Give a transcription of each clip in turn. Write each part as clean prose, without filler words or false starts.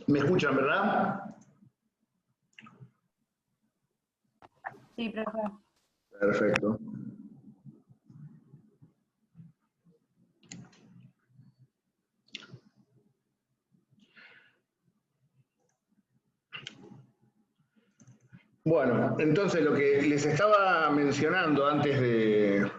¿Me escuchan, verdad? Sí, profe. Perfecto. Bueno, entonces lo que les estaba mencionando antes de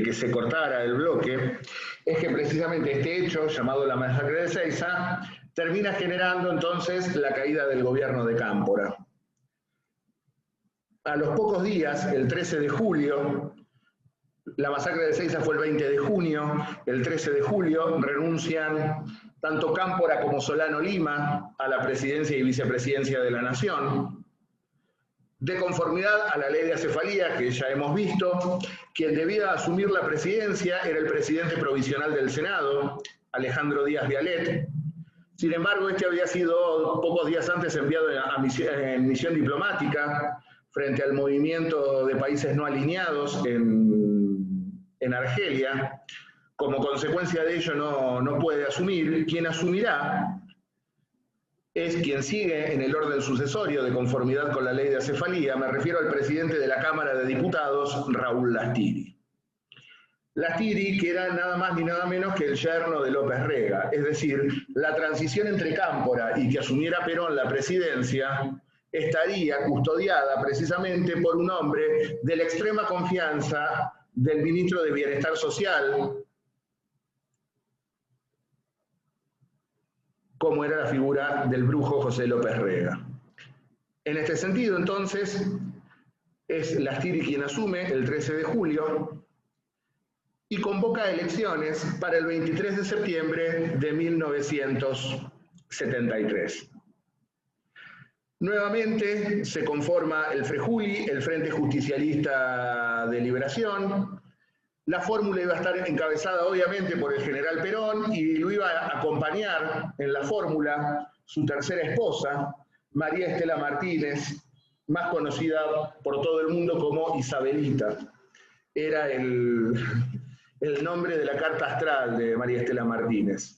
que se cortara el bloque, es que precisamente este hecho, llamado la masacre de Ezeiza, termina generando entonces la caída del gobierno de Cámpora. A los pocos días, el 13 de julio, la masacre de Ezeiza fue el 20 de junio, el 13 de julio renuncian tanto Cámpora como Solano Lima a la presidencia y vicepresidencia de la Nación. De conformidad a la ley de acefalía que ya hemos visto, quien debía asumir la presidencia era el presidente provisional del Senado, Alejandro Díaz Vialet. Sin embargo, este había sido pocos días antes enviado en misión diplomática frente al movimiento de países no alineados en Argelia. Como consecuencia de ello no puede asumir. Quien asumirá es quien sigue en el orden sucesorio de conformidad con la ley de acefalía. Me refiero al presidente de la Cámara de Diputados, Raúl Lastiri. Lastiri, que era nada más ni nada menos que el yerno de López Rega, es decir, la transición entre Cámpora y que asumiera Perón la presidencia estaría custodiada precisamente por un hombre de la extrema confianza del ministro de Bienestar Social, como era la figura del brujo José López Rega. En este sentido, entonces, es Lastiri quien asume el 13 de julio y convoca elecciones para el 23 de septiembre de 1973. Nuevamente se conforma el FREJULI, el Frente Justicialista de Liberación. La fórmula iba a estar encabezada obviamente por el general Perón y lo iba a acompañar en la fórmula su tercera esposa, María Estela Martínez, más conocida por todo el mundo como Isabelita. Era el nombre de la carta astral de María Estela Martínez.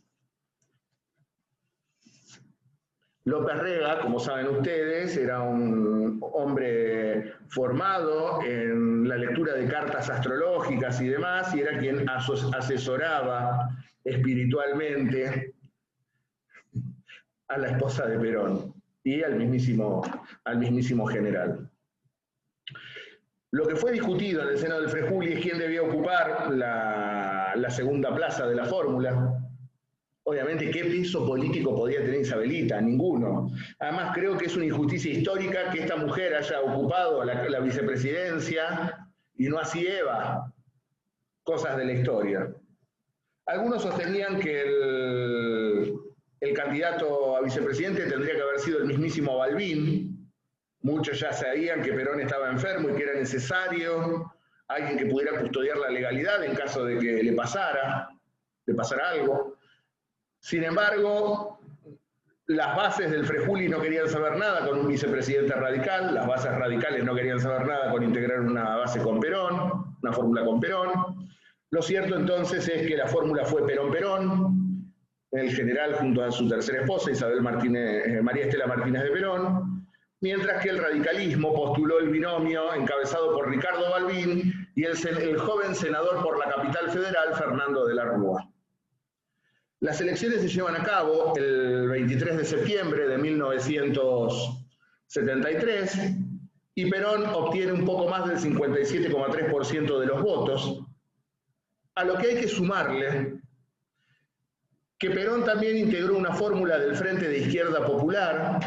López Rega, como saben ustedes, era un hombre formado en la lectura de cartas astrológicas y demás, y era quien asesoraba espiritualmente a la esposa de Perón y al mismísimo general. Lo que fue discutido en el seno del FREJULI es quién debía ocupar la segunda plaza de la fórmula. Obviamente, ¿qué peso político podía tener Isabelita? Ninguno. Además, creo que es una injusticia histórica que esta mujer haya ocupado la vicepresidencia y no así Eva. Cosas de la historia. Algunos sostenían que el candidato a vicepresidente tendría que haber sido el mismísimo Balbín. Muchos ya sabían que Perón estaba enfermo y que era necesario alguien que pudiera custodiar la legalidad en caso de que le pasara algo. Sin embargo, las bases del FREJULI no querían saber nada con un vicepresidente radical, las bases radicales no querían saber nada con integrar una base con Perón, una fórmula con Perón. Lo cierto entonces es que la fórmula fue Perón-Perón, el general junto a su tercera esposa, María Estela Martínez de Perón, mientras que el radicalismo postuló el binomio encabezado por Ricardo Balbín y el joven senador por la capital federal, Fernando de la Rúa. Las elecciones se llevan a cabo el 23 de septiembre de 1973 y Perón obtiene un poco más del 57,3% de los votos, a lo que hay que sumarle que Perón también integró una fórmula del Frente de Izquierda Popular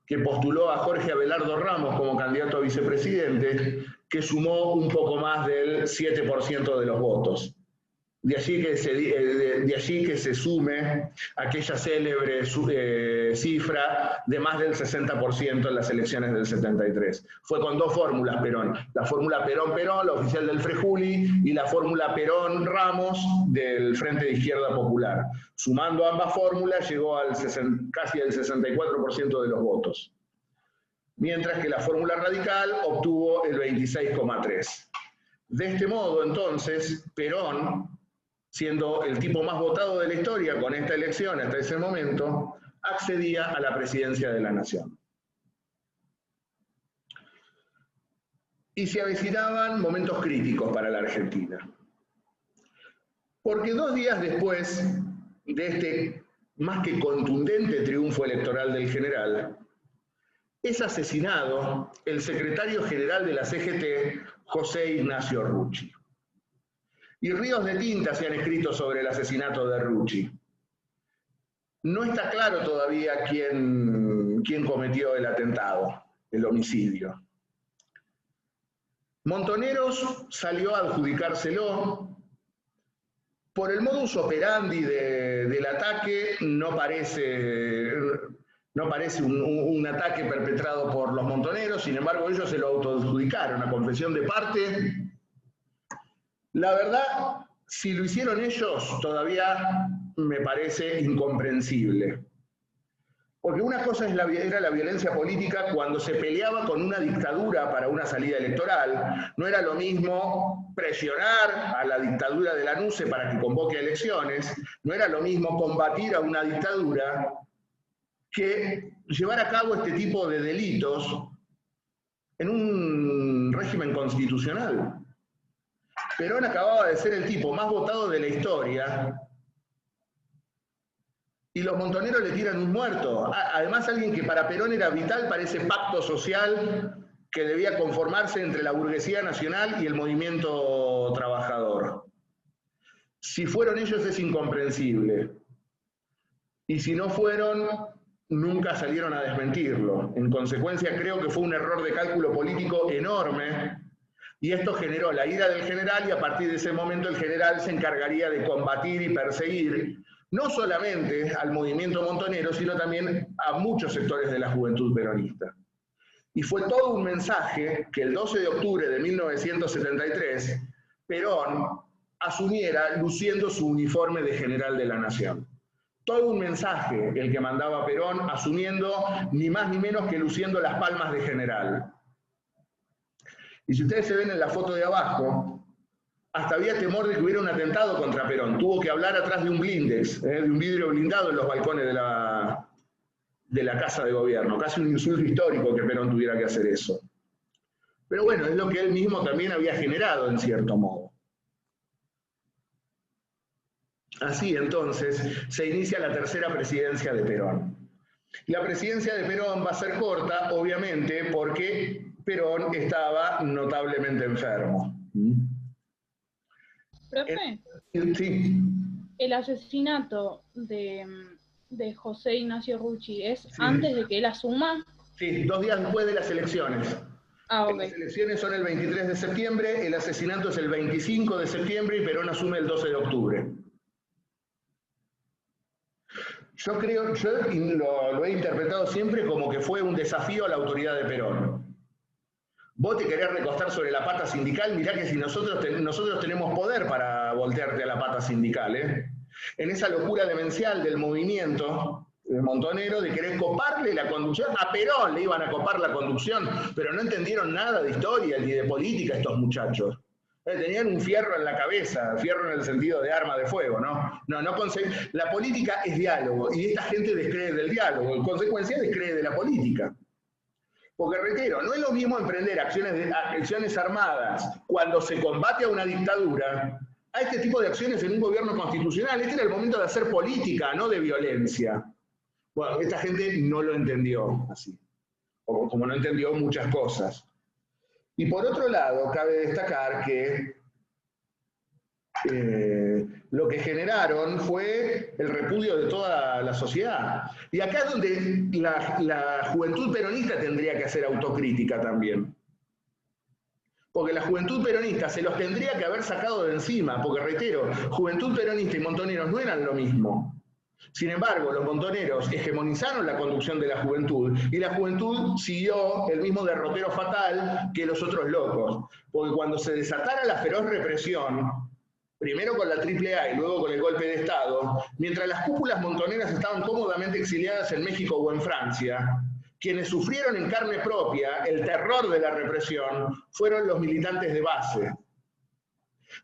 que postuló a Jorge Abelardo Ramos como candidato a vicepresidente, que sumó un poco más del 7% de los votos. De allí que se sume aquella célebre cifra de más del 60% en las elecciones del 73. Fue con dos fórmulas Perón. La fórmula Perón-Perón, la oficial del FREJULI, y la fórmula Perón-Ramos del Frente de Izquierda Popular. Sumando ambas fórmulas llegó casi al 64% de los votos. Mientras que la fórmula radical obtuvo el 26,3%. De este modo, entonces, Perón, siendo el tipo más votado de la historia con esta elección hasta ese momento, accedía a la presidencia de la Nación. Y se avecinaban momentos críticos para la Argentina. Porque 2 días después de este más que contundente triunfo electoral del general, es asesinado el secretario general de la CGT, José Ignacio Rucci. Y ríos de tinta se han escrito sobre el asesinato de Rucci. No está claro todavía quién cometió el atentado, el homicidio. Montoneros salió a adjudicárselo. Por el modus operandi del ataque no parece un ataque perpetrado por los montoneros, sin embargo ellos se lo autoadjudicaron a confesión de parte. La verdad, si lo hicieron ellos, todavía me parece incomprensible. Porque una cosa era la violencia política cuando se peleaba con una dictadura para una salida electoral. No era lo mismo presionar a la dictadura de Lanusse para que convoque elecciones, no era lo mismo combatir a una dictadura que llevar a cabo este tipo de delitos en un régimen constitucional. Perón acababa de ser el tipo más votado de la historia y los montoneros le tiran un muerto. Además, alguien que para Perón era vital para ese pacto social que debía conformarse entre la burguesía nacional y el movimiento trabajador. Si fueron ellos es incomprensible. Y si no fueron, nunca salieron a desmentirlo. En consecuencia, creo que fue un error de cálculo político enorme y esto generó la ira del general y a partir de ese momento el general se encargaría de combatir y perseguir no solamente al movimiento montonero, sino también a muchos sectores de la juventud peronista. Y fue todo un mensaje que el 12 de octubre de 1973 Perón asumiera luciendo su uniforme de general de la Nación. Todo un mensaje el que mandaba Perón asumiendo ni más ni menos que luciendo las palmas de general. Y si ustedes se ven en la foto de abajo, hasta había temor de que hubiera un atentado contra Perón. Tuvo que hablar atrás de un blindex, de un vidrio blindado en los balcones de la Casa de Gobierno. Casi un insulto histórico que Perón tuviera que hacer eso. Pero bueno, es lo que él mismo también había generado en cierto modo. Así entonces se inicia la tercera presidencia de Perón. La presidencia de Perón va a ser corta, obviamente, porque Perón estaba notablemente enfermo. Profe, sí. el asesinato de José Ignacio Rucci es antes de que él asuma. Sí, 2 días después de las elecciones. Ah, ok. Las elecciones son el 23 de septiembre, el asesinato es el 25 de septiembre y Perón asume el 12 de octubre. Yo lo he interpretado siempre como que fue un desafío a la autoridad de Perón. Vos te querés recostar sobre la pata sindical, mirá que si nosotros tenemos poder para voltearte a la pata sindical, ¿eh? En esa locura demencial del movimiento montonero de querer coparle la conducción, a Perón le iban a copar la conducción, pero no entendieron nada de historia ni de política estos muchachos. Tenían un fierro en la cabeza, fierro en el sentido de arma de fuego, ¿no? La política es diálogo y esta gente descree del diálogo, en consecuencia descree de la política. Porque reitero, no es lo mismo emprender acciones armadas cuando se combate a una dictadura, a este tipo de acciones en un gobierno constitucional. Este era el momento de hacer política, no de violencia. Bueno, esta gente no lo entendió así, como no entendió muchas cosas. Y por otro lado, cabe destacar que lo que generaron fue el repudio de toda la sociedad. Y acá es donde la juventud peronista tendría que hacer autocrítica también. Porque la juventud peronista se los tendría que haber sacado de encima, porque reitero, juventud peronista y montoneros no eran lo mismo. Sin embargo, los montoneros hegemonizaron la conducción de la juventud y la juventud siguió el mismo derrotero fatal que los otros locos. Porque cuando se desatara la feroz represión, primero con la AAA y luego con el golpe de Estado, mientras las cúpulas montoneras estaban cómodamente exiliadas en México o en Francia, quienes sufrieron en carne propia el terror de la represión fueron los militantes de base.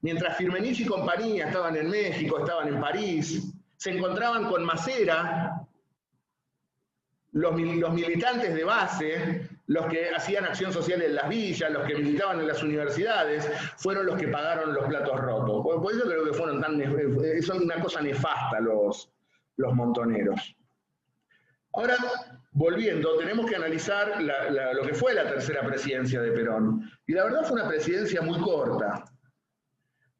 Mientras Firmenich y compañía estaban en México, estaban en París, se encontraban con Macera los militantes de base, los que hacían acción social en las villas, los que militaban en las universidades, fueron los que pagaron los platos rotos. Por eso creo que son una cosa nefasta los montoneros. Ahora, volviendo, tenemos que analizar lo que fue la tercera presidencia de Perón. Y la verdad fue una presidencia muy corta.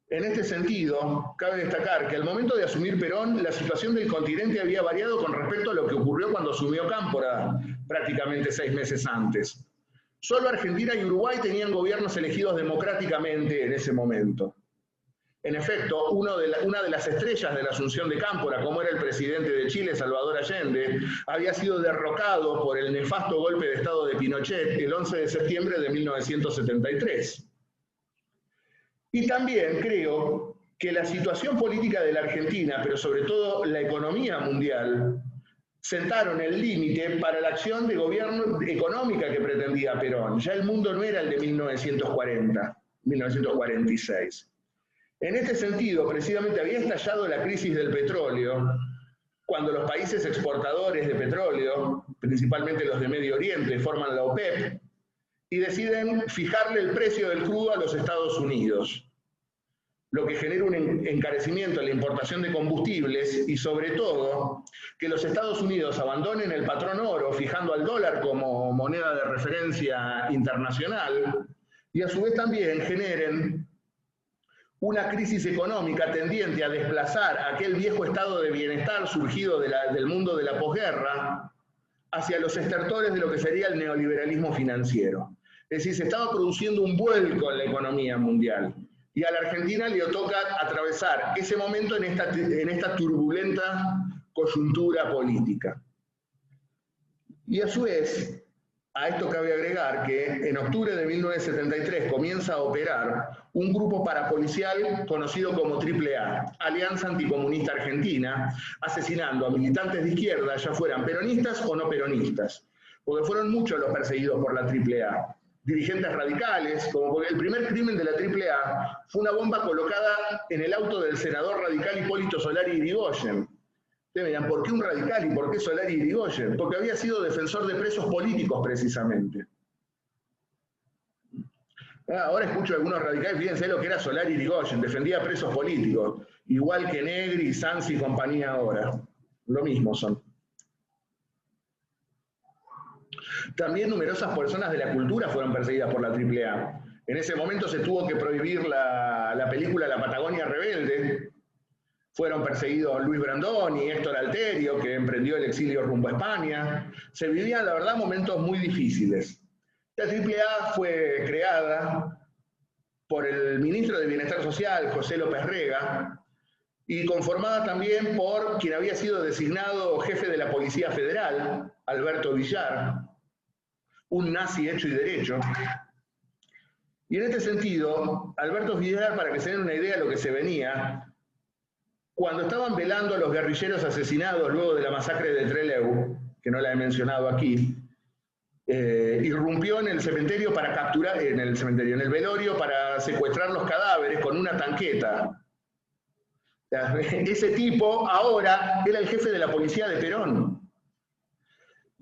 En este sentido, cabe destacar que al momento de asumir Perón, la situación del continente había variado con respecto a lo que ocurrió cuando asumió Cámpora, prácticamente 6 meses antes. Solo Argentina y Uruguay tenían gobiernos elegidos democráticamente en ese momento. En efecto, una de las estrellas de la asunción de Cámpora, como era el presidente de Chile, Salvador Allende, había sido derrocado por el nefasto golpe de Estado de Pinochet el 11 de septiembre de 1973. Y también creo que la situación política de la Argentina, pero sobre todo la economía mundial, sentaron el límite para la acción de gobierno económica que pretendía Perón. Ya el mundo no era el de 1946. En este sentido, precisamente había estallado la crisis del petróleo, cuando los países exportadores de petróleo, principalmente los de Medio Oriente, forman la OPEP, y deciden fijarle el precio del crudo a los Estados Unidos, lo que genera un encarecimiento en la importación de combustibles y sobre todo que los Estados Unidos abandonen el patrón oro fijando al dólar como moneda de referencia internacional y a su vez también generen una crisis económica tendiente a desplazar aquel viejo estado de bienestar surgido del mundo de la posguerra hacia los estertores de lo que sería el neoliberalismo financiero. Es decir, se estaba produciendo un vuelco en la economía mundial y a la Argentina le toca atravesar ese momento en esta turbulenta coyuntura política. Y a su vez, a esto cabe agregar que en octubre de 1973 comienza a operar un grupo parapolicial conocido como AAA, Alianza Anticomunista Argentina, asesinando a militantes de izquierda, ya fueran peronistas o no peronistas, porque fueron muchos los perseguidos por la AAA. Dirigentes radicales, como porque el primer crimen de la AAA fue una bomba colocada en el auto del senador radical Hipólito Solari Irigoyen. Ustedes dirán, ¿por qué un radical y por qué Solari Irigoyen? Porque había sido defensor de presos políticos precisamente. Ahora escucho a algunos radicales, fíjense lo que era Solari Irigoyen, defendía presos políticos, igual que Negri, Sanz y compañía ahora. Lo mismo son. También numerosas personas de la cultura fueron perseguidas por la AAA. En ese momento se tuvo que prohibir la película La Patagonia Rebelde. Fueron perseguidos Luis Brandoni, Héctor Alterio, que emprendió el exilio rumbo a España. Se vivían, la verdad, momentos muy difíciles. La AAA fue creada por el ministro de Bienestar Social, José López Rega, y conformada también por quien había sido designado jefe de la Policía Federal, Alberto Villar, un nazi hecho y derecho. Y en este sentido, Alberto Villar, para que se den una idea de lo que se venía, cuando estaban velando a los guerrilleros asesinados luego de la masacre de Trelew, que no la he mencionado aquí, irrumpió en el cementerio para capturar, en el velorio para secuestrar los cadáveres con una tanqueta. Ese tipo ahora era el jefe de la policía de Perón.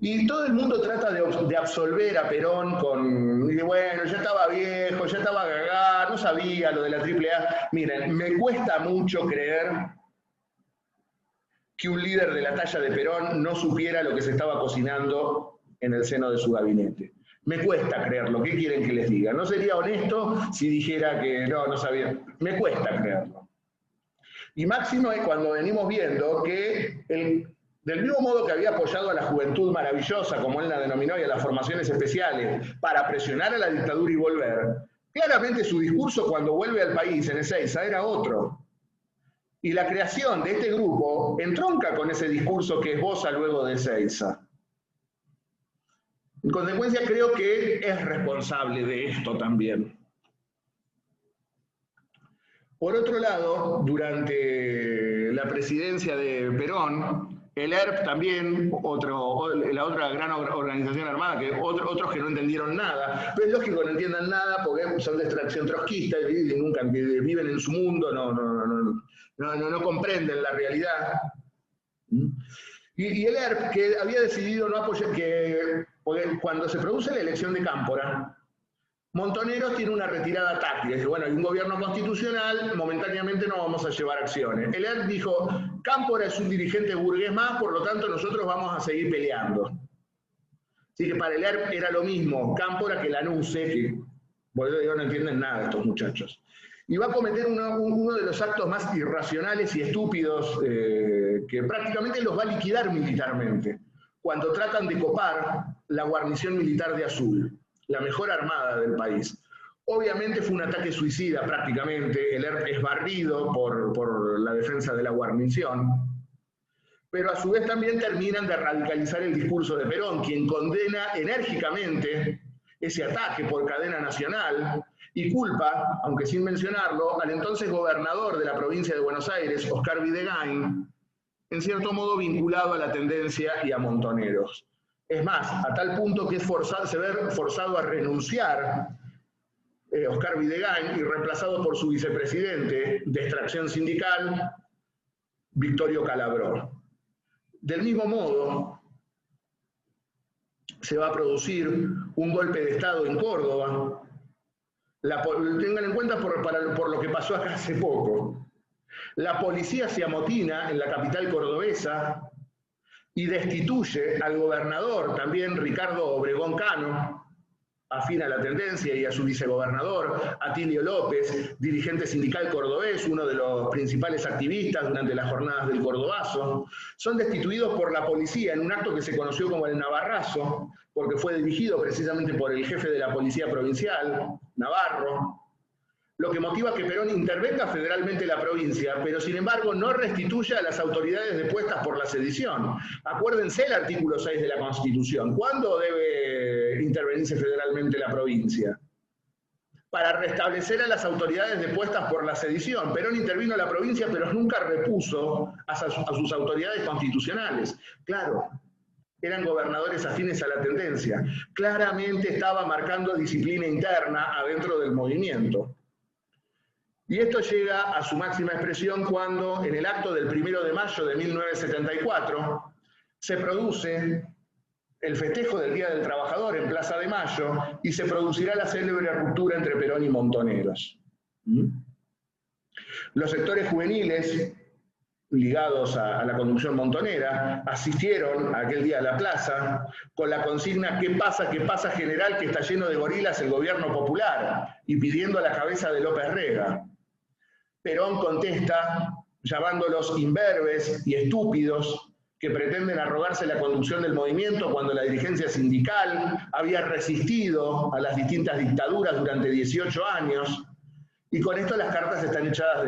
Y todo el mundo trata de absolver a Perón con, y bueno, ya estaba viejo, ya estaba gagá, no sabía lo de la AAA. Miren, me cuesta mucho creer que un líder de la talla de Perón no supiera lo que se estaba cocinando en el seno de su gabinete. Me cuesta creerlo, ¿qué quieren que les diga? No sería honesto si dijera que no sabía. Me cuesta creerlo. Y máximo es cuando venimos viendo que del mismo modo que había apoyado a la juventud maravillosa, como él la denominó, y a las formaciones especiales, para presionar a la dictadura y volver, claramente su discurso cuando vuelve al país en Ezeiza era otro. Y la creación de este grupo entronca con ese discurso que esboza luego de Ezeiza. En consecuencia, creo que es responsable de esto también. Por otro lado, durante la presidencia de Perón, el ERP también, la otra gran organización armada, que otros que no entendieron nada, pero es lógico que no entiendan nada porque son de extracción trotskista y nunca viven en su mundo, no comprenden la realidad. Y el ERP, que había decidido no apoyar, porque cuando se produce la elección de Cámpora, Montoneros tiene una retirada táctica. Dice, bueno, hay un gobierno constitucional, momentáneamente no vamos a llevar acciones. El ERP dijo, Cámpora es un dirigente burgués más, por lo tanto nosotros vamos a seguir peleando. Así que para el ERP era lo mismo Cámpora que Lanuse, que por eso digo, no entienden nada estos muchachos. Y va a cometer uno de los actos más irracionales y estúpidos que prácticamente los va a liquidar militarmente, cuando tratan de copar la guarnición militar de Azul, la mejor armada del país. Obviamente fue un ataque suicida prácticamente, el ERP es barrido por la defensa de la guarnición, pero a su vez también terminan de radicalizar el discurso de Perón, quien condena enérgicamente ese ataque por cadena nacional y culpa, aunque sin mencionarlo, al entonces gobernador de la provincia de Buenos Aires, Oscar Videgain, en cierto modo vinculado a la tendencia y a Montoneros. Es más, a tal punto que se ve forzado a renunciar Oscar Videgain y reemplazado por su vicepresidente de extracción sindical, Victorio Calabró. Del mismo modo, se va a producir un golpe de Estado en Córdoba. Tengan en cuenta por lo que pasó acá hace poco. La policía se amotina en la capital cordobesa y destituye al gobernador, también Ricardo Obregón Cano, afín a la tendencia, y a su vicegobernador, Atilio López, dirigente sindical cordobés, uno de los principales activistas durante las jornadas del Cordobazo. Son destituidos por la policía en un acto que se conoció como el Navarrazo, porque fue dirigido precisamente por el jefe de la policía provincial, Navarro, lo que motiva que Perón intervenga federalmente la provincia, pero sin embargo no restituya a las autoridades depuestas por la sedición. Acuérdense el artículo 6 de la Constitución. ¿Cuándo debe intervenirse federalmente la provincia? Para restablecer a las autoridades depuestas por la sedición. Perón intervino a la provincia, pero nunca repuso a sus autoridades constitucionales. Claro, eran gobernadores afines a la tendencia. Claramente estaba marcando disciplina interna adentro del movimiento. Y esto llega a su máxima expresión cuando, en el acto del 1 de mayo de 1974, se produce el festejo del Día del Trabajador en Plaza de Mayo y se producirá la célebre ruptura entre Perón y Montoneros. Los sectores juveniles ligados a la conducción montonera asistieron aquel día a la plaza con la consigna ¿qué pasa, general, que está lleno de gorilas el gobierno popular? Y pidiendo a la cabeza de López Rega. Perón contesta llamándolos imberbes y estúpidos que pretenden arrogarse la conducción del movimiento cuando la dirigencia sindical había resistido a las distintas dictaduras durante 18 años, y con esto las cartas están echadas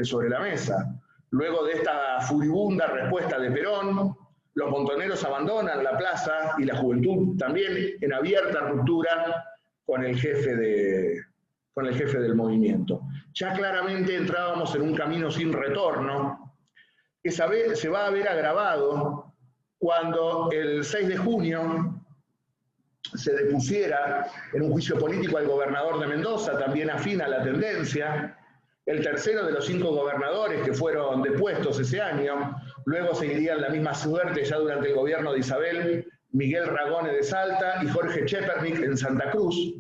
sobre la mesa. Luego de esta furibunda respuesta de Perón, los montoneros abandonan la plaza y la juventud también en abierta ruptura con el jefe del movimiento. Ya claramente entrábamos en un camino sin retorno, que se va a ver agravado cuando el 6 de junio se depusiera en un juicio político al gobernador de Mendoza, también afín a la tendencia, el tercero de los 5 gobernadores que fueron depuestos ese año. Luego seguirían la misma suerte ya durante el gobierno de Isabel, Miguel Ragone de Salta y Jorge Chepernik en Santa Cruz.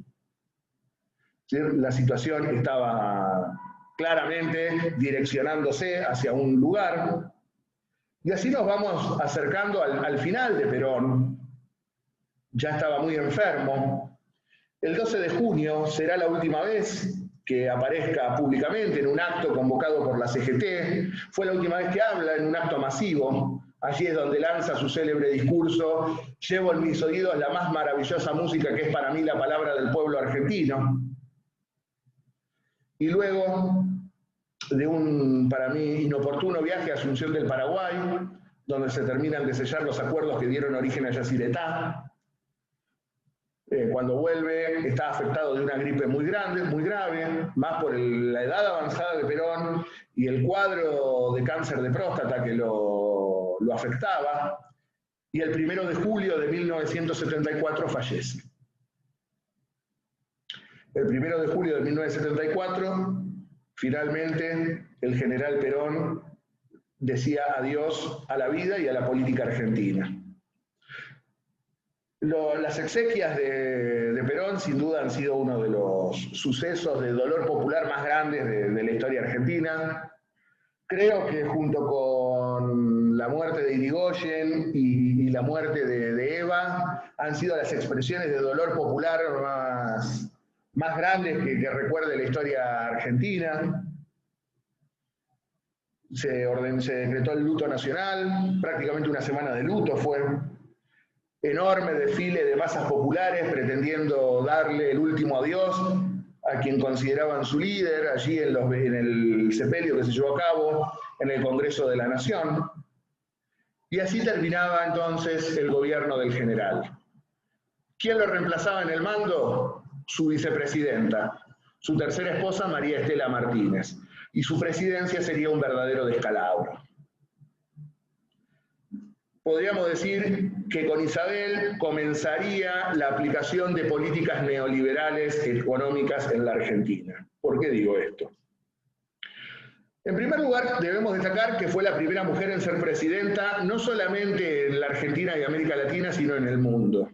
La situación estaba claramente direccionándose hacia un lugar. Y así nos vamos acercando al final de Perón. Ya estaba muy enfermo. El 12 de junio será la última vez que aparezca públicamente en un acto convocado por la CGT. Fue la última vez que habla en un acto masivo. Allí es donde lanza su célebre discurso: llevo en mis oídos la más maravillosa música que es para mí la palabra del pueblo argentino. Y luego de un, para mí, inoportuno viaje a Asunción del Paraguay, donde se terminan de sellar los acuerdos que dieron origen a Yacyretá. Cuando vuelve está afectado de una gripe muy grave, más por la edad avanzada de Perón y el cuadro de cáncer de próstata que lo afectaba, y el 1 de julio de 1974 fallece. El 1 de julio de 1974, finalmente, el general Perón decía adiós a la vida y a la política argentina. Las exequias de Perón sin duda han sido uno de los sucesos de dolor popular más grandes de la historia argentina. Creo que junto con la muerte de Irigoyen y la muerte de Eva han sido las expresiones de dolor popular más grandes que recuerde la historia argentina. Se decretó el luto nacional, prácticamente una semana de luto fue. Enorme desfile de masas populares pretendiendo darle el último adiós a quien consideraban su líder, allí en el sepelio que se llevó a cabo en el Congreso de la Nación. Y así terminaba entonces el gobierno del general. ¿Quién lo reemplazaba en el mando? Su vicepresidenta, su tercera esposa, María Estela Martínez. Y su presidencia sería un verdadero descalabro. Podríamos decir que con Isabel comenzaría la aplicación de políticas neoliberales económicas en la Argentina. ¿Por qué digo esto? En primer lugar, debemos destacar que fue la primera mujer en ser presidenta, no solamente en la Argentina y América Latina, sino en el mundo.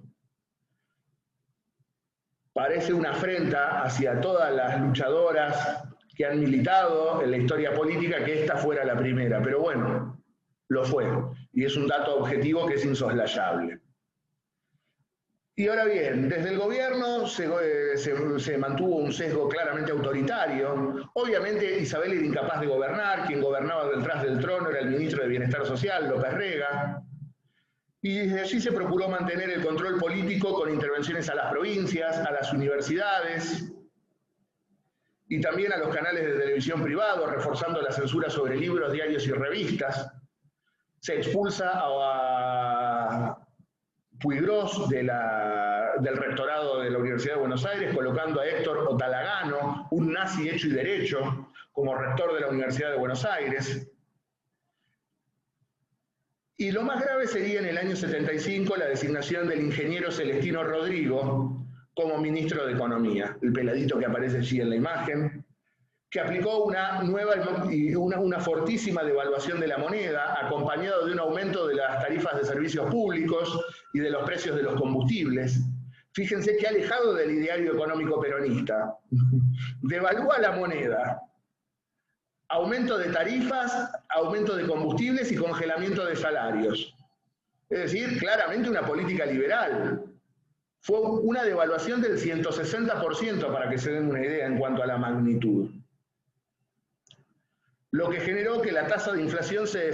Parece una afrenta hacia todas las luchadoras que han militado en la historia política que esta fuera la primera, pero bueno, lo fue, y es un dato objetivo que es insoslayable. Y ahora bien, desde el gobierno se mantuvo un sesgo claramente autoritario. Obviamente Isabel era incapaz de gobernar, quien gobernaba detrás del trono era el ministro de Bienestar Social, López Rega, y desde allí se procuró mantener el control político con intervenciones a las provincias, a las universidades, y también a los canales de televisión privados, reforzando la censura sobre libros, diarios y revistas. Se expulsa a Puigros del rectorado de la Universidad de Buenos Aires, colocando a Héctor Otalagano, un nazi hecho y derecho, como rector de la Universidad de Buenos Aires. Y lo más grave sería en el año 75 la designación del ingeniero Celestino Rodrigo como ministro de Economía, el peladito que aparece allí en la imagen, que aplicó una fortísima devaluación de la moneda, acompañado de un aumento de las tarifas de servicios públicos y de los precios de los combustibles. Fíjense que alejado del ideario económico peronista. Devalúa la moneda, aumento de tarifas, aumento de combustibles y congelamiento de salarios. Es decir, claramente una política liberal. Fue una devaluación del 160%, para que se den una idea en cuanto a la magnitud. Lo que generó que la tasa de inflación se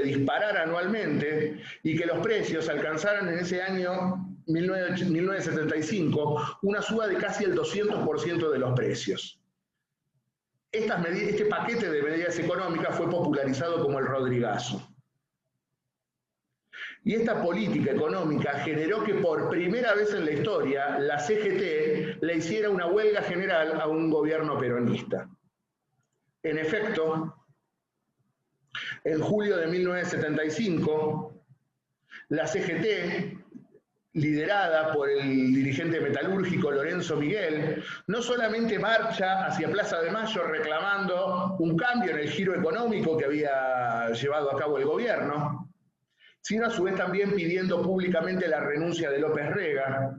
disparara anualmente y que los precios alcanzaran en ese año 1975 una suba de casi el 200% de los precios. Este paquete de medidas económicas fue popularizado como el Rodrigazo. Y esta política económica generó que por primera vez en la historia la CGT le hiciera una huelga general a un gobierno peronista. En efecto, en julio de 1975, la CGT, liderada por el dirigente metalúrgico Lorenzo Miguel, no solamente marcha hacia Plaza de Mayo reclamando un cambio en el giro económico que había llevado a cabo el gobierno, sino a su vez también pidiendo públicamente la renuncia de López Rega,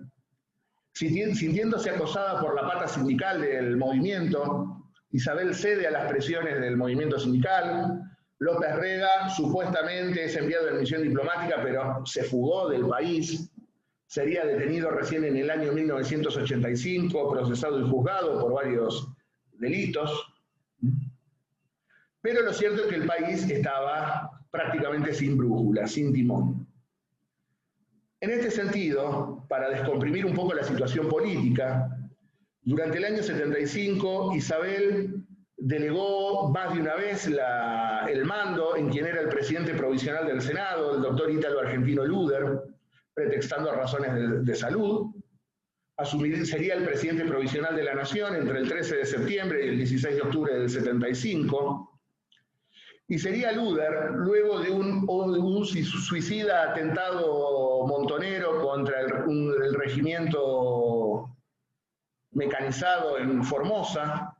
sintiéndose acosada por la pata sindical del movimiento. Isabel cede a las presiones del movimiento sindical. López Rega supuestamente es enviado en misión diplomática, pero se fugó del país. Sería detenido recién en el año 1985, procesado y juzgado por varios delitos. Pero lo cierto es que el país estaba prácticamente sin brújula, sin timón. En este sentido, para descomprimir un poco la situación política, durante el año 75, Isabel delegó más de una vez el mando en quien era el presidente provisional del Senado, el doctor Ítalo Argentino Luder, pretextando razones de salud. Sería el presidente provisional de la Nación entre el 13 de septiembre y el 16 de octubre del 75. Y sería Luder, luego de un suicida atentado montonero contra el regimiento mecanizado en Formosa,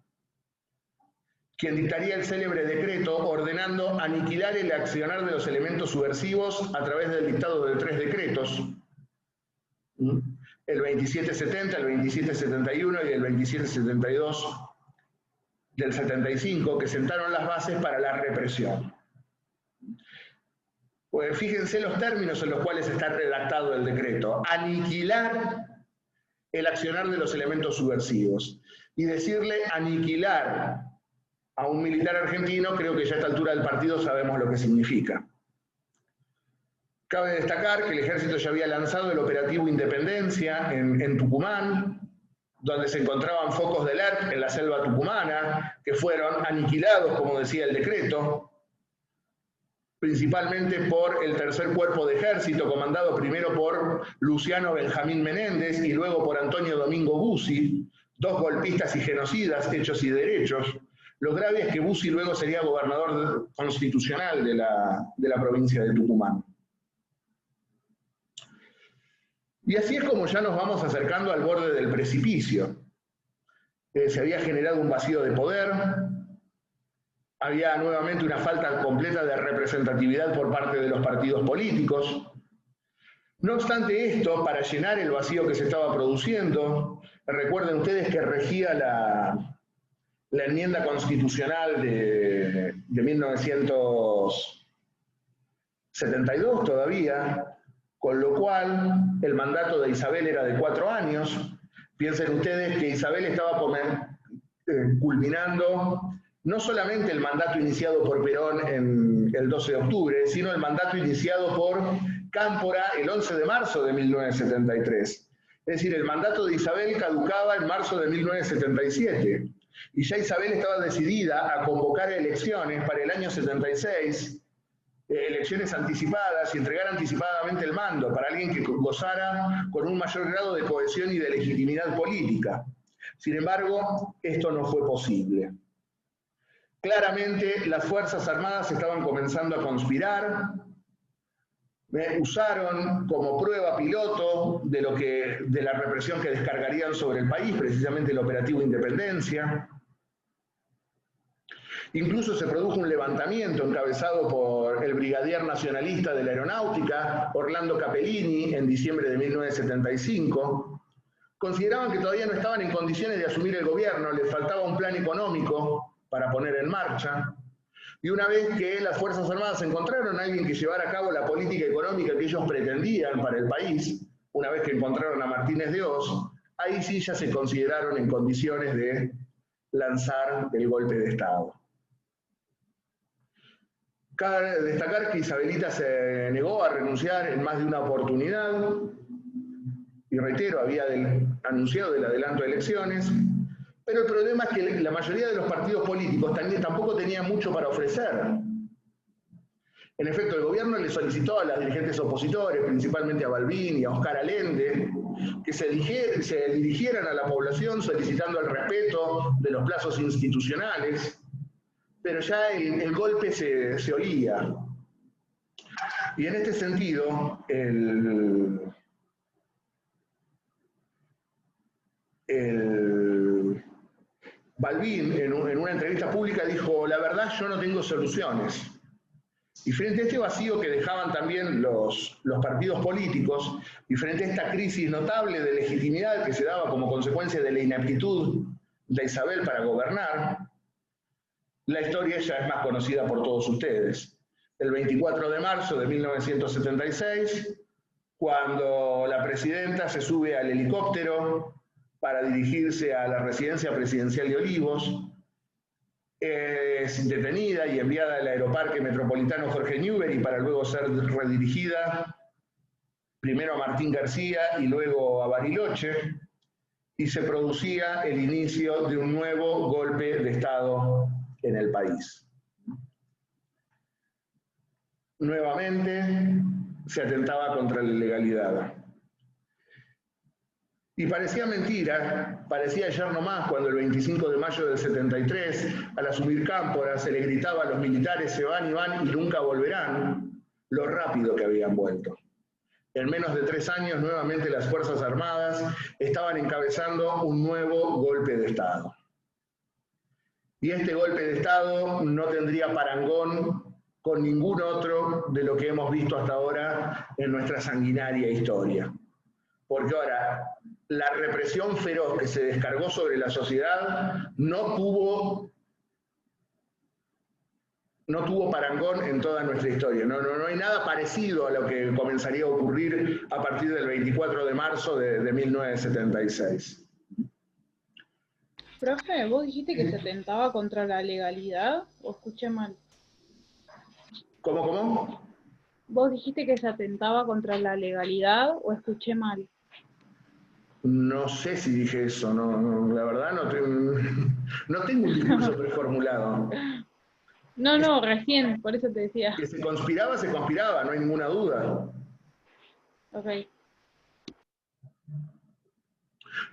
quien dictaría el célebre decreto ordenando aniquilar el accionar de los elementos subversivos a través del dictado de 3 decretos, el 2770, el 2771 y el 2772 del 75, que sentaron las bases para la represión. Pues fíjense los términos en los cuales está redactado el decreto: aniquilar el accionar de los elementos subversivos. Y decirle aniquilar a un militar argentino, creo que ya a esta altura del partido sabemos lo que significa. Cabe destacar que el ejército ya había lanzado el operativo Independencia en Tucumán, donde se encontraban focos del ERP en la selva tucumana, que fueron aniquilados, como decía el decreto, principalmente por el tercer cuerpo de ejército, comandado primero por Luciano Benjamín Menéndez y luego por Antonio Domingo Bussi, 2 golpistas y genocidas hechos y derechos. Lo grave es que Bussi luego sería gobernador constitucional de la provincia de Tucumán. Y así es como ya nos vamos acercando al borde del precipicio. Se había generado un vacío de poder, había nuevamente una falta completa de representatividad por parte de los partidos políticos. No obstante esto, para llenar el vacío que se estaba produciendo, recuerden ustedes que regía la enmienda constitucional de 1972 todavía, con lo cual el mandato de Isabel era de 4 años. Piensen ustedes que Isabel estaba culminando no solamente el mandato iniciado por Perón en el 12 de octubre, sino el mandato iniciado por Cámpora el 11 de marzo de 1973. Es decir, el mandato de Isabel caducaba en marzo de 1977. Y ya Isabel estaba decidida a convocar elecciones para el año 76, elecciones anticipadas, y entregar anticipadamente el mando para alguien que gozara con un mayor grado de cohesión y de legitimidad política. Sin embargo, esto no fue posible. Claramente las Fuerzas Armadas estaban comenzando a conspirar, usaron como prueba piloto de la represión que descargarían sobre el país, precisamente el operativo Independencia. Incluso se produjo un levantamiento encabezado por el brigadier nacionalista de la Aeronáutica, Orlando Capellini, en diciembre de 1975. Consideraban que todavía no estaban en condiciones de asumir el gobierno, les faltaba un plan económico para poner en marcha. Y una vez que las Fuerzas Armadas encontraron a alguien que llevara a cabo la política económica que ellos pretendían para el país, una vez que encontraron a Martínez de Oz, ahí sí ya se consideraron en condiciones de lanzar el golpe de Estado. Cabe destacar que Isabelita se negó a renunciar en más de una oportunidad, y reitero, había anunciado el adelanto de elecciones, pero el problema es que la mayoría de los partidos políticos tampoco tenían mucho para ofrecer. En efecto, el gobierno le solicitó a los dirigentes opositores, principalmente a Balbín y a Oscar Allende, que se dirigieran a la población solicitando el respeto de los plazos institucionales, pero ya el golpe se oía. Y en este sentido, Balbín, en una entrevista pública, dijo: la verdad, yo no tengo soluciones. Y frente a este vacío que dejaban también los partidos políticos, y frente a esta crisis notable de legitimidad que se daba como consecuencia de la inaptitud de Isabel para gobernar, la historia ya es más conocida por todos ustedes. El 24 de marzo de 1976, cuando la presidenta se sube al helicóptero para dirigirse a la residencia presidencial de Olivos, es detenida y enviada al Aeroparque Metropolitano Jorge Newbery para luego ser redirigida primero a Martín García y luego a Bariloche, y se producía el inicio de un nuevo golpe de Estado en el país. Nuevamente se atentaba contra la legalidad. Y parecía mentira, parecía ayer nomás, cuando el 25 de mayo del 73, al asumir Cámpora, se le gritaba a los militares: se van y van y nunca volverán, lo rápido que habían vuelto. En menos de 3 años, nuevamente las Fuerzas Armadas estaban encabezando un nuevo golpe de Estado. Y este golpe de Estado no tendría parangón con ningún otro de lo que hemos visto hasta ahora en nuestra sanguinaria historia. Porque ahora, la represión feroz que se descargó sobre la sociedad no tuvo parangón en toda nuestra historia. No hay nada parecido a lo que comenzaría a ocurrir a partir del 24 de marzo de 1976. Profe, ¿vos dijiste que se atentaba contra la legalidad o escuché mal? ¿Cómo? ¿Vos dijiste que se atentaba contra la legalidad o escuché mal? No sé si dije eso, la verdad no tengo un discurso preformulado. No, recién, por eso te decía. Que se conspiraba, no hay ninguna duda. Ok.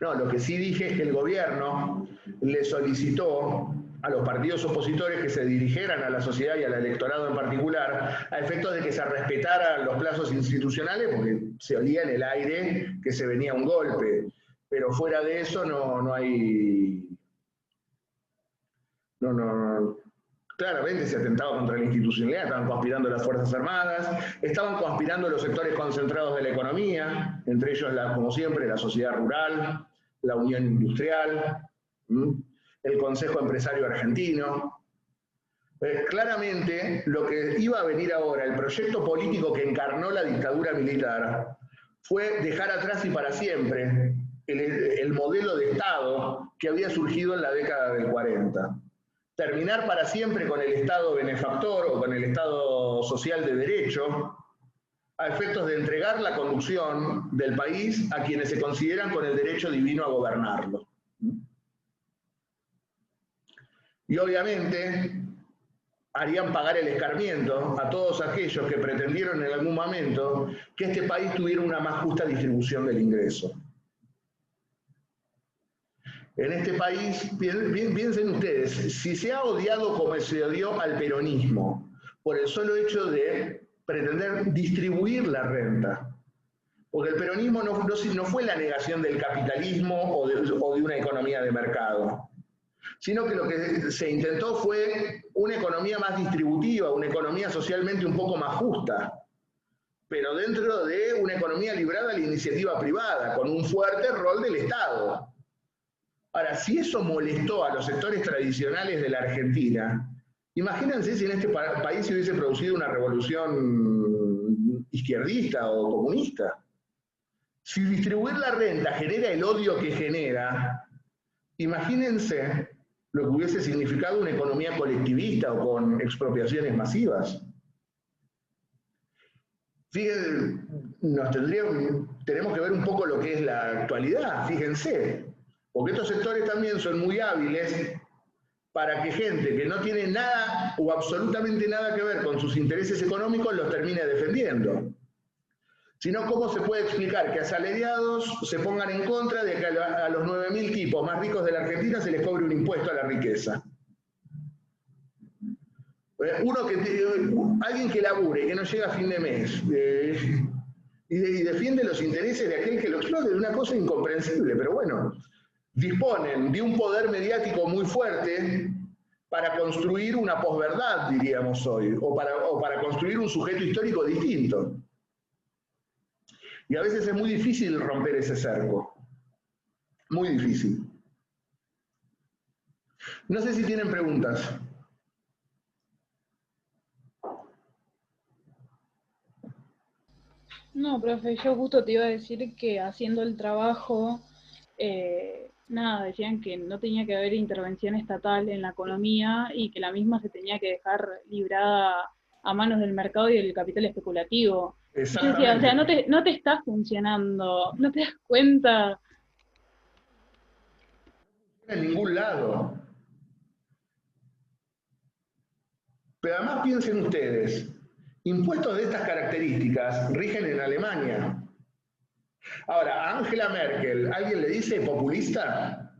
No, lo que sí dije es que el gobierno le solicitó a los partidos opositores que se dirigieran a la sociedad y al electorado en particular, a efectos de que se respetaran los plazos institucionales, porque se olía en el aire que se venía un golpe. Pero fuera de eso no hay... Claramente se atentaba contra la institucionalidad, estaban conspirando las Fuerzas Armadas, estaban conspirando los sectores concentrados de la economía, entre ellos, como siempre, la sociedad rural, la Unión Industrial, el Consejo Empresario Argentino. Claramente, lo que iba a venir ahora, el proyecto político que encarnó la dictadura militar, fue dejar atrás y para siempre el modelo de Estado que había surgido en la década del 40. Terminar para siempre con el Estado benefactor o con el Estado social de derecho, a efectos de entregar la conducción del país a quienes se consideran con el derecho divino a gobernarlo. Y obviamente harían pagar el escarmiento a todos aquellos que pretendieron en algún momento que este país tuviera una más justa distribución del ingreso. En este país, piensen ustedes, si se ha odiado como se odió al peronismo, por el solo hecho de pretender distribuir la renta, porque el peronismo no fue la negación del capitalismo o de una economía de mercado, sino que lo que se intentó fue una economía más distributiva, una economía socialmente un poco más justa, pero dentro de una economía librada a la iniciativa privada, con un fuerte rol del Estado. Ahora, si eso molestó a los sectores tradicionales de la Argentina, imagínense si en este país se hubiese producido una revolución izquierdista o comunista. Si distribuir la renta genera el odio que genera, imagínense lo que hubiese significado una economía colectivista o con expropiaciones masivas. Fíjense, tenemos que ver un poco lo que es la actualidad, fíjense. Porque estos sectores también son muy hábiles para que gente que no tiene nada o absolutamente nada que ver con sus intereses económicos los termine defendiendo. Si no, ¿cómo se puede explicar que asalariados se pongan en contra de que a los 9.000 tipos más ricos de la Argentina se les cobre un impuesto a la riqueza? Alguien que labure, que no llega a fin de mes, y defiende los intereses de aquel que lo explota, es una cosa incomprensible, pero bueno. Disponen de un poder mediático muy fuerte para construir una posverdad, diríamos hoy, o para construir un sujeto histórico distinto. Y a veces es muy difícil romper ese cerco. Muy difícil. No sé si tienen preguntas. No, profe, yo justo te iba a decir que haciendo el trabajo, nada, decían que no tenía que haber intervención estatal en la economía y que la misma se tenía que dejar librada a manos del mercado y del capital especulativo. Y yo decía, o sea, no te está funcionando, no te das cuenta. En ningún lado. Pero además piensen ustedes, impuestos de estas características rigen en Alemania. Ahora, a Angela Merkel, ¿alguien le dice populista?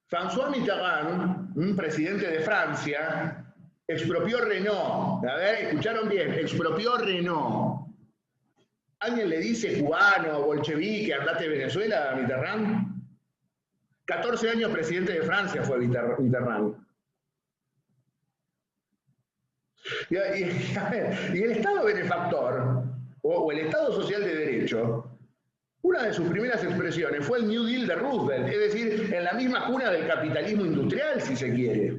François Mitterrand, un presidente de Francia, expropió Renault. A ver, escucharon bien, expropió Renault. ¿Alguien le dice cubano, bolchevique, andate a Venezuela a Mitterrand? 14 años presidente de Francia fue Mitterrand. Y el Estado benefactor, o el Estado social de derecho, una de sus primeras expresiones fue el New Deal de Roosevelt, es decir, en la misma cuna del capitalismo industrial, si se quiere.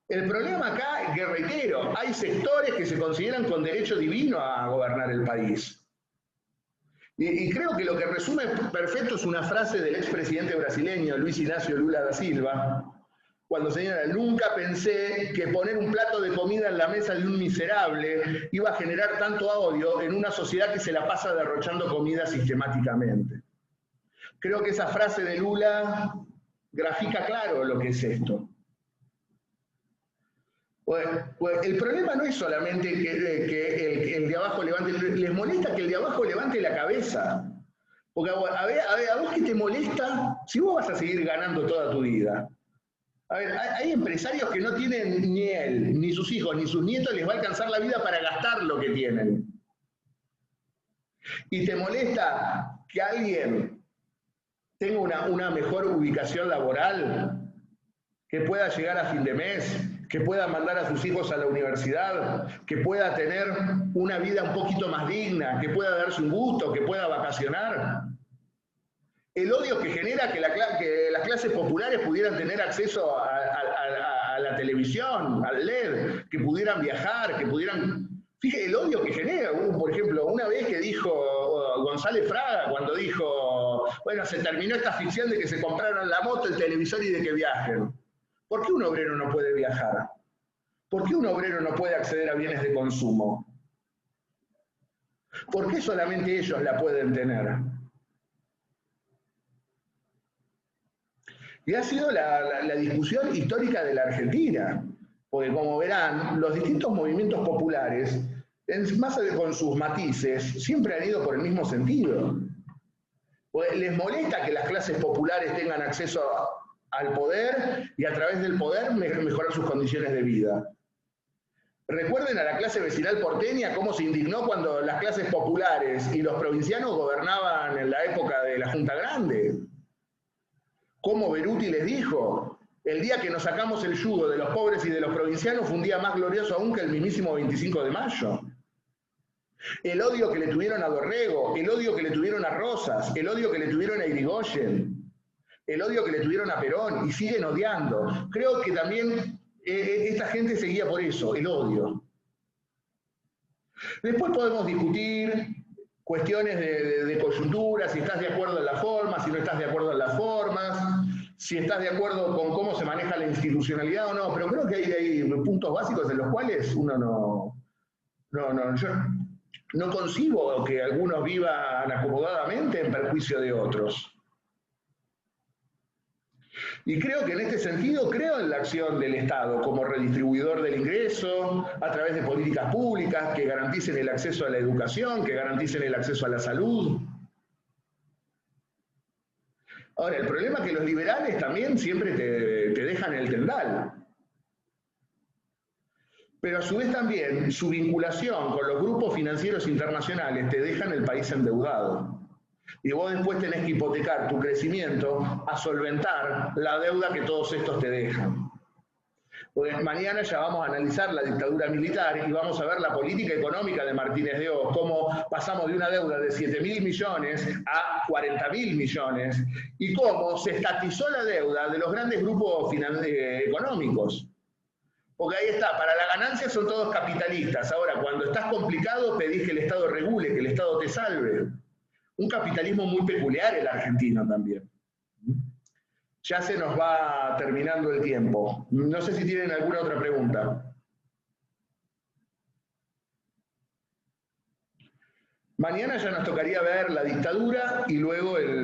El problema acá es que, reitero, hay sectores que se consideran con derecho divino a gobernar el país. Y creo que lo que resume perfecto es una frase del expresidente brasileño, Luis Inácio Lula da Silva, cuando señala: nunca pensé que poner un plato de comida en la mesa de un miserable iba a generar tanto odio en una sociedad que se la pasa derrochando comida sistemáticamente. Creo que esa frase de Lula grafica claro lo que es esto. Pues el problema no es solamente que el de abajo levante, les molesta que el de abajo levante la cabeza. Porque a vos qué te molesta si vos vas a seguir ganando toda tu vida. A ver, hay empresarios que no tienen ni él, ni sus hijos, ni sus nietos les va a alcanzar la vida para gastar lo que tienen. Y te molesta que alguien tenga una mejor ubicación laboral, que pueda llegar a fin de mes, que pueda mandar a sus hijos a la universidad, que pueda tener una vida un poquito más digna, que pueda darse un gusto, que pueda vacacionar. El odio que genera que las clases populares pudieran tener acceso a la televisión, al LED, que pudieran viajar, que pudieran... Fíjate el odio que genera. Por ejemplo, una vez que dijo González Fraga, cuando dijo, bueno, se terminó esta ficción de que se compraron la moto, el televisor y de que viajen. ¿Por qué un obrero no puede viajar? ¿Por qué un obrero no puede acceder a bienes de consumo? ¿Por qué solamente ellos la pueden tener? Y ha sido la discusión histórica de la Argentina, porque como verán, los distintos movimientos populares, más con sus matices, siempre han ido por el mismo sentido. Porque les molesta que las clases populares tengan acceso al poder y a través del poder mejorar sus condiciones de vida. Recuerden a la clase vecinal porteña cómo se indignó cuando las clases populares y los provincianos gobernaban en la época de la Junta Grande. Cómo Beruti les dijo: el día que nos sacamos el yugo de los pobres y de los provincianos fue un día más glorioso aún que el mismísimo 25 de mayo. El odio que le tuvieron a Dorrego, el odio que le tuvieron a Rosas, el odio que le tuvieron a Irigoyen, el odio que le tuvieron a Perón, y siguen odiando. Creo que también esta gente seguía por eso, el odio. Después podemos discutir cuestiones de coyuntura, si estás de acuerdo en la forma, si no estás de acuerdo en las formas, si estás de acuerdo con cómo se maneja la institucionalidad o no, pero creo que hay puntos básicos en los cuales uno yo no concibo que algunos vivan acomodadamente en perjuicio de otros. Y creo que en este sentido, creo en la acción del Estado como redistribuidor del ingreso, a través de políticas públicas que garanticen el acceso a la educación, que garanticen el acceso a la salud. Ahora, el problema es que los liberales también siempre te dejan el tendal. Pero a su vez también su vinculación con los grupos financieros internacionales te dejan el país endeudado. Y vos después tenés que hipotecar tu crecimiento a solventar la deuda que todos estos te dejan. Porque mañana ya vamos a analizar la dictadura militar y vamos a ver la política económica de Martínez de Hoz, cómo pasamos de una deuda de 7.000 millones a 40.000 millones y cómo se estatizó la deuda de los grandes grupos económicos. Porque ahí está, para la ganancia son todos capitalistas. Ahora, cuando estás complicado, pedís que el Estado regule, que el Estado te salve. Un capitalismo muy peculiar el argentino también. Ya se nos va terminando el tiempo. No sé si tienen alguna otra pregunta. Mañana ya nos tocaría ver la dictadura y luego el